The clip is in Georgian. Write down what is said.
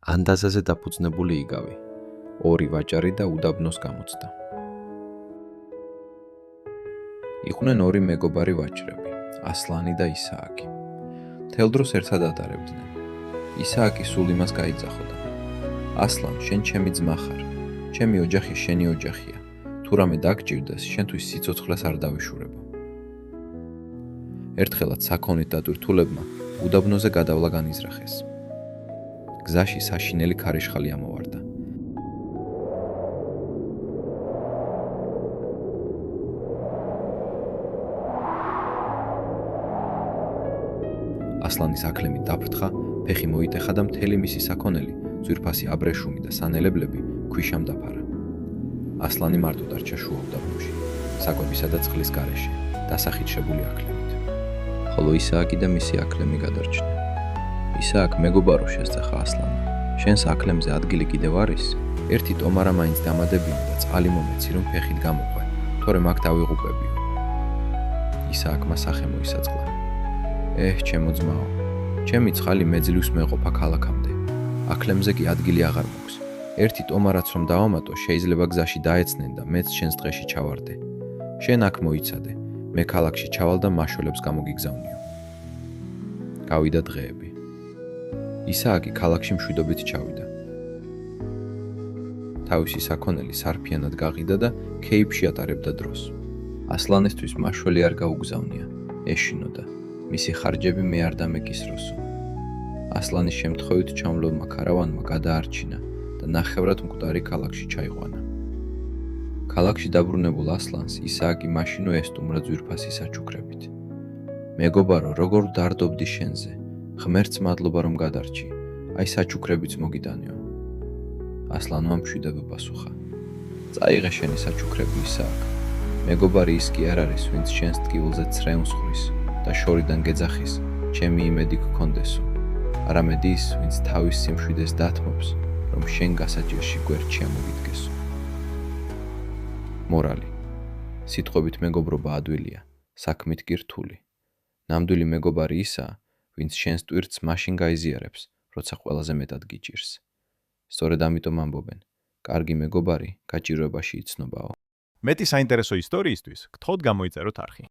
ანდაზაზე დაფუძნებული იგავი, ორი ვაჭარი და უდაბნოს გამოცდა. იყვნენ ორი მეგობარი ვაჭრები, ასლანი და ისააკი. მთელ დროს ერთად ატარებდნენ. ისააკი სულ იმას გაიძახოდა. ასლან, შენ ჩემი ძმა ხარ, ჩემი ოჯახი შენი ოჯახია. თუ რამე დაგჭირდეს, შენთვის სიცოცხლეს არ დავიშურებო. ერთხელაც საქონლით დატვირთულებმა უდაბნოზე გადავლა განიზრახეს. გზაში საშინელი ქარიშხალი ამოვარდა. ასლანის აკლემი დაფრთხა, ფეხი მოიტეხა და მთელი მისი საქონელი, ძვირფასი აბრეშუმი და სანელებლები ქვიშამ დაფარა. ასლანი მარტო დარჩა შუა უდაბნოში, საკვებისა და წყლის გარეშე, დასახიჩრებული აკლემით. ხოლო ისააკი და მისი აკლემი გადარჩნენ. ისააკ, მეგობარო, შესწეხა ასლანმა. შენს აკლემზე ადგილი კიდევ არის? ერთი ტომარა მაინც დამადებინე და წყალი მომეცი, რომ ფეხით გამოყვე, თორემ აქ დავიღუპებიო. ისააკმა სახე მოისაწყლა. ჩემო ძმაო, ჩემი ცხალი მეძლივს მეყოფა ქალაქამდე. აკლემზე კი ადგილი აღარ მოქვს. ერთი ტომარაც რომ დავამატო, შეიძლება გზაში დაეცნენ და მეც შენს დღეში ჩავარდე. შენ აქ მოიცადე, მე ქალაქში ჩავალ და მაშველებს გამოგიგზავნიო. გავიდა დღეები. ისააკი ქალაქში მშვიდობით ჩავიდა. თავისი საქონელი სარფიანად გაყიდა და ქეიფში ატარებდა დროს. ასლანისთვის მაშველი არ გაუგზავნია, ეშინოდა. მისი ხარჯები მე არ დამეკისროსო. ასლანის შემთხვევით ჩამვლელმა ქარავანმა გადაარჩინა და ნახევრად მკვდარი ქალაქში ჩაიყვანა. ქალაქში დაბრუნებულ ასლანს ისააკი მაშინვე ესტუმრა ძვირფასი საჩუქრებით. მეგობარო, როგორ ვდარდობდი შენზე, ღმერთს მადლობა რომ გადარჩი, აი საჩუქრებიც მოგიტანეო. ასლანმა მშვიდობა პასუხა. წაიღე შენი საჩუქრები, ისააკ. მეგობარი ის კი არ არის, ვინც შენს ტკივილზე ცრემლს ხვის და შორიდან გეძახის, ჩემი იმედი გქონდესო. არამედ ის, ვინც თავის სიმშვიდეს დათმობს, რომ შენ გასაჭირში გვერდში ამოგიდგესო. მორალი. სიტყვებით მეგობრობა ადვილია, საქმით კი რთული. ნამდვილი მეგობარი ისაა, ვინც შენს ტვირთს მაშინ გაიზიარებს, როცა ყველაზე მეტად გიჭირს. სწორედ ამიტომ ამბობენ, კარგი მეგობარი გაჭირვებაში იცნობაო. მეტი საინტერესო ისტორიისთვის გთხოვთ გამოიწეროთ არხი.